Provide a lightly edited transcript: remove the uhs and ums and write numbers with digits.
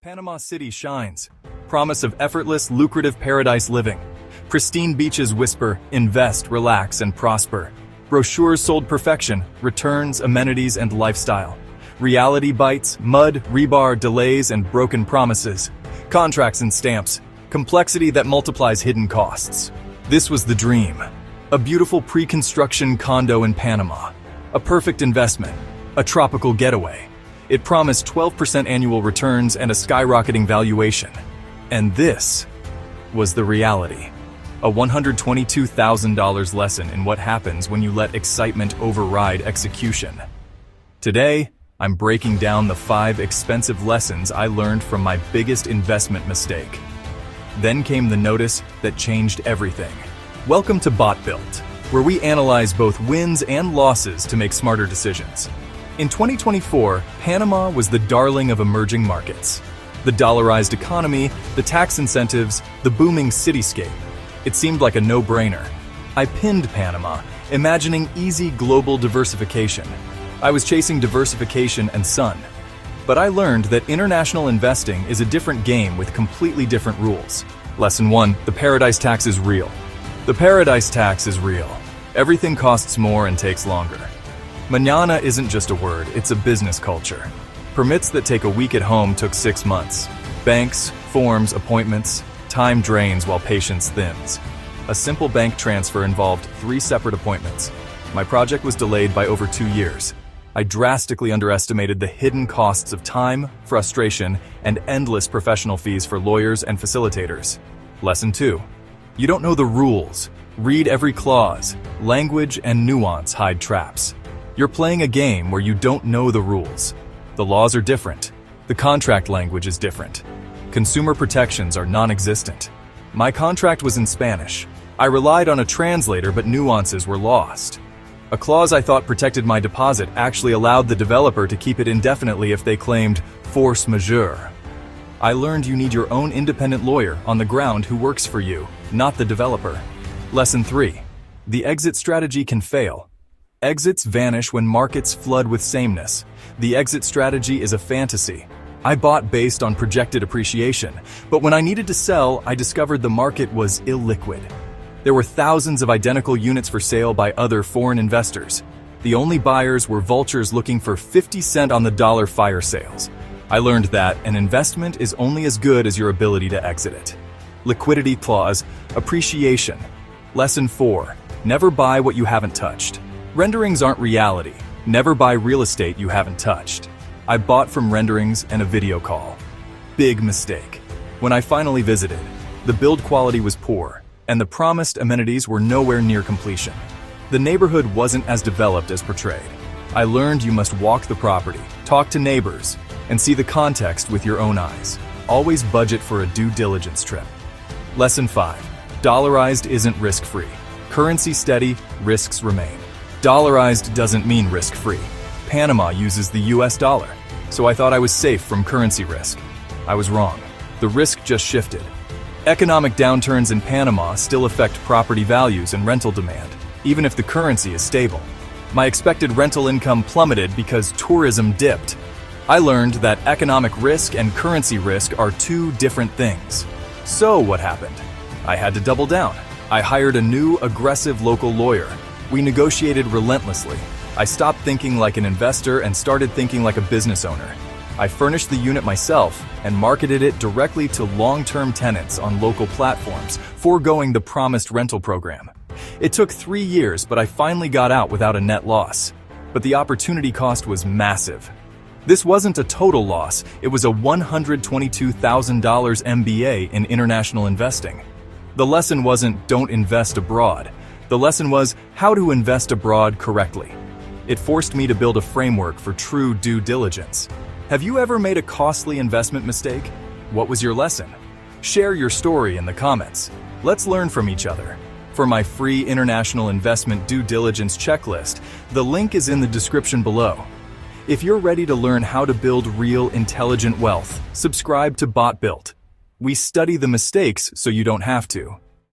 Panama City shines. Promise of effortless, lucrative paradise living. Pristine beaches whisper, invest, relax, and prosper. Brochures sold perfection, returns, amenities, and lifestyle. Reality bites, mud, rebar, delays, and broken promises. Contracts and stamps. Complexity that multiplies hidden costs. This was the dream. A beautiful pre-construction condo in Panama. A perfect investment. A tropical getaway. It promised 12% annual returns and a skyrocketing valuation. And this was the reality. A $122,000 lesson in what happens when you let excitement override execution. Today, I'm breaking down the 5 expensive lessons I learned from my biggest investment mistake. Then came the notice that changed everything. Welcome to BotBuilt, where we analyze both wins and losses to make smarter decisions. In 2024, Panama was the darling of emerging markets. The dollarized economy, the tax incentives, the booming cityscape. It seemed like a no-brainer. I pinned Panama, imagining easy global diversification. I was chasing diversification and sun. But I learned that international investing is a different game with completely different rules. Lesson 1, the paradise tax is real. The paradise tax is real. Everything costs more and takes longer. Mañana isn't just a word, it's a business culture. Permits that take a week at home took 6 months. Banks, forms, appointments, time drains while patience thins. A simple bank transfer involved 3 separate appointments. My project was delayed by over 2 years. I drastically underestimated the hidden costs of time, frustration, and endless professional fees for lawyers and facilitators. Lesson 2. You don't know the rules. Read every clause. Language and nuance hide traps. You're playing a game where you don't know the rules. The laws are different. The contract language is different. Consumer protections are non-existent. My contract was in Spanish. I relied on a translator, but nuances were lost. A clause I thought protected my deposit actually allowed the developer to keep it indefinitely if they claimed force majeure. I learned you need your own independent lawyer on the ground who works for you, not the developer. Lesson 3. The exit strategy can fail. Exits vanish when markets flood with sameness. The exit strategy is a fantasy. I bought based on projected appreciation, but when I needed to sell, I discovered the market was illiquid. There were thousands of identical units for sale by other foreign investors. The only buyers were vultures looking for 50 cent on the dollar fire sales. I learned that an investment is only as good as your ability to exit it. Liquidity clause, appreciation. Lesson 4. Never buy what you haven't touched. Renderings aren't reality. Never buy real estate you haven't touched. I bought from renderings and a video call. Big mistake. When I finally visited, the build quality was poor, and the promised amenities were nowhere near completion. The neighborhood wasn't as developed as portrayed. I learned you must walk the property, talk to neighbors, and see the context with your own eyes. Always budget for a due diligence trip. Lesson 5. Dollarized isn't risk-free. Currency steady, risks remain. Dollarized doesn't mean risk-free. Panama uses the US dollar, so I thought I was safe from currency risk. I was wrong. The risk just shifted. Economic downturns in Panama still affect property values and rental demand, even if the currency is stable. My expected rental income plummeted because tourism dipped. I learned that economic risk and currency risk are 2 different things. So what happened? I had to double down. I hired a new, aggressive local lawyer. We negotiated relentlessly. I stopped thinking like an investor and started thinking like a business owner. I furnished the unit myself and marketed it directly to long-term tenants on local platforms, foregoing the promised rental program. It took 3 years, but I finally got out without a net loss. But the opportunity cost was massive. This wasn't a total loss, it was a $122,000 MBA in international investing. The lesson wasn't don't invest abroad. The lesson was how to invest abroad correctly. It forced me to build a framework for true due diligence. Have you ever made a costly investment mistake? What was your lesson? Share your story in the comments. Let's learn from each other. For my free international investment due diligence checklist, the link is in the description below. If you're ready to learn how to build real intelligent wealth, subscribe to BotBuilt. We study the mistakes so you don't have to.